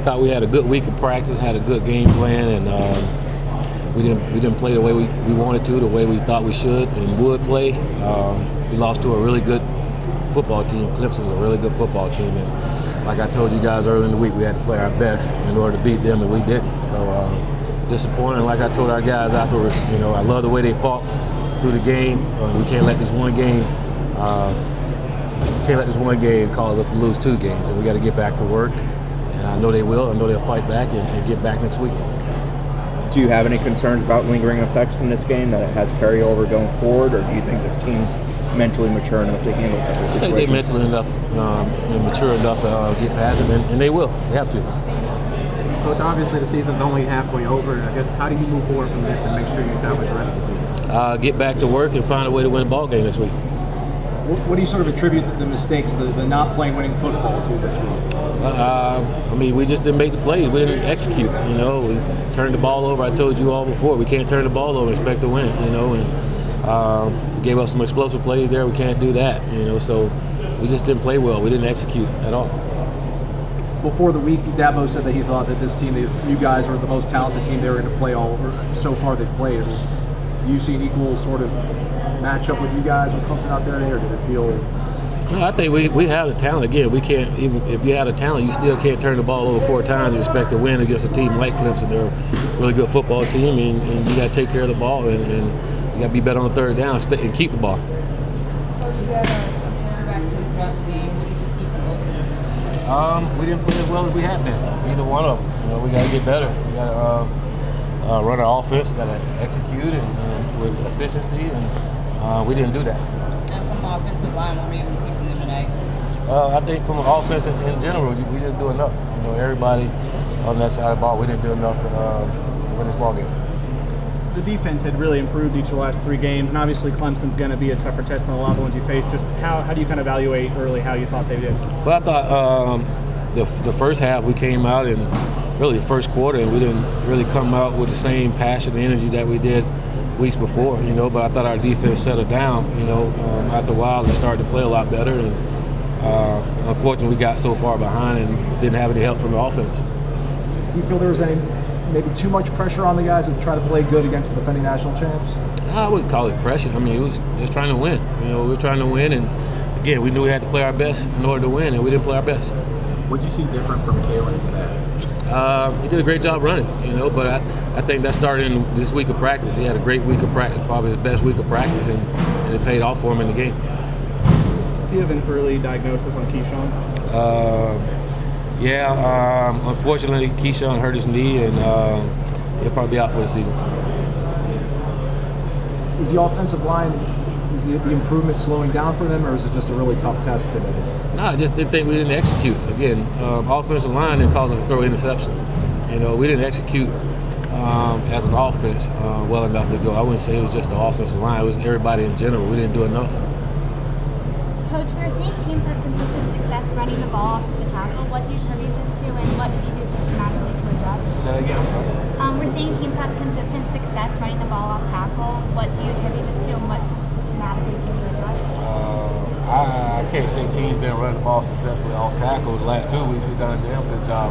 Thought we had a good week of practice, had a good game plan, and we didn't play the way we wanted to, the way we thought we should and would play. We lost to a really good football team. Clemson is a really good football team, and like I told you guys earlier in the week, we had to play our best in order to beat them, and we didn't. So disappointing. Like I told our guys afterwards, I love the way they fought through the game. We can't let this one game. Cause us to lose 2 games, and we got to get back to work. And I know they will. I know they'll fight back and get back next week. Do you have any concerns about lingering effects from this game that it has carryover going forward, or do you think this team's mentally mature enough to handle such a situation? I think they're mentally enough and mature enough to get past it, and they will. They have to. Coach, obviously the season's only halfway over. I guess how do you move forward from this and make sure you salvage the rest of the season? Get back to work and find a way to win a ball game this week. What do you sort of attribute the mistakes, the not playing winning football to this week? We just didn't make the plays. We didn't execute. We turned the ball over. I told you all before, we can't turn the ball over and expect to win. And we gave up some explosive plays there. We can't do that. So we just didn't play well. We didn't execute at all. Before the week, Dabo said that he thought that this team, you guys were the most talented team they were going to play so far they've played. Do you see an equal sort of matchup with you guys with Clemson out there, or did it feel? No, I think we have the talent. Again, we can't, even if you have the talent, you still can't turn the ball over 4 times and expect to win against a team like Clemson. They're a really good football team, and you got to take care of the ball, and you got to be better on 3rd down and keep the ball. We didn't play as well as we had been. Either one of them. We got to get better. We got to run our offense. We got to execute and with efficiency, and we didn't do that. And from the offensive line, what were you able to see from them tonight? I think from the offense in general, we didn't do enough. Everybody on that side of the ball, we didn't do enough to win this ball game. The defense had really improved each of the last 3 games, and obviously Clemson's going to be a tougher test than a lot of the ones you face. Just how do you kind of evaluate early how you thought they did? Well, I thought the first half we came out and really the first quarter, and we didn't really come out with the same passion and energy that we did weeks before, but I thought our defense settled down, after a while and started to play a lot better, and unfortunately we got so far behind and didn't have any help from the offense. Do you feel there was any maybe too much pressure on the guys to try to play good against the defending national champs? I wouldn't call it pressure. It was just trying to win. We were trying to win, and again, we knew we had to play our best in order to win, and we didn't play our best. What did you see different from Kalen today? He did a great job running, but I think that started in this week of practice. He had a great week of practice, probably his best week of practice, and it paid off for him in the game. Do you have an early diagnosis on Keyshawn? Unfortunately, Keyshawn hurt his knee, and he'll probably be out for the season. Is the offensive line, is the improvement slowing down for them, or is it just a really tough test today? No, I just didn't think we didn't execute. Again, offensive line didn't cause us to throw interceptions. We didn't execute as an offense well enough to go. I wouldn't say it was just the offensive line. It was everybody in general. We didn't do enough. Coach, we're seeing teams have consistent success running the ball off the tackle. What do you attribute this to, and what did you do systematically to adjust? Say that again, I'm sorry. We're seeing teams have consistent success running the ball off tackle. What do you attribute this to, and what systematically did you adjust? I can't say teams been running the ball successfully off tackle. The last 2 weeks we've done a damn good job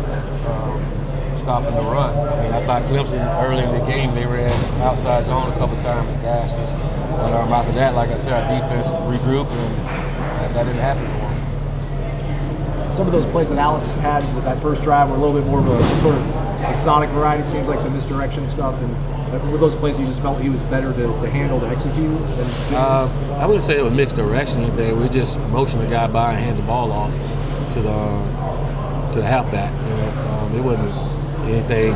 stopping the run. I thought Clemson early in the game they ran outside zone a couple times and gashed us. But after that, like I said, our defense regrouped, and that didn't happen for them. Some of those plays that Alex had with that first drive were a little bit more of a sort of exotic variety. Seems like some misdirection stuff, and were those plays you just felt he was better to handle, to execute? I wouldn't say it was mixed direction or anything. We just motioned the guy by and hand the ball off to the halfback. It wasn't anything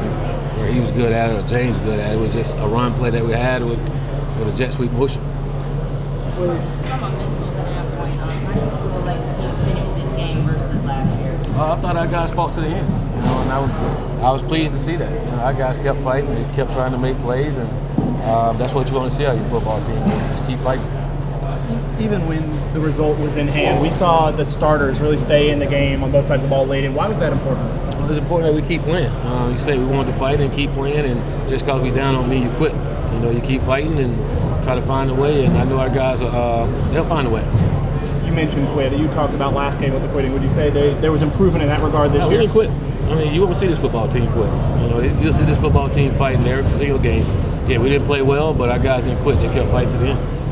where he was good at it or James was good at it. It was just a run play that we had with a jet sweep motion. From a mental standpoint, how do you feel like the team finished this game versus last year? I thought our guys fought to the end, and I was pleased to see that. Our guys kept fighting, they kept trying to make plays, and that's what you want to see out of your football team. Just keep fighting. Even when the result was in hand, we saw the starters really stay in the game on both sides of the ball late. And why was that important? Well, it's important that we keep playing. You say we wanted to fight and keep playing, and just because we down don't mean you quit. You keep fighting and try to find a way, and I know our guys, they'll find a way. You mentioned quit. You talked about last game with the quitting. Would you say there was improvement in that regard this year? We didn't quit. I mean, you won't see this football team quit. You know, you'll see this football team fighting every single game. Yeah, we didn't play well, but our guys didn't quit. They kept fighting to the end.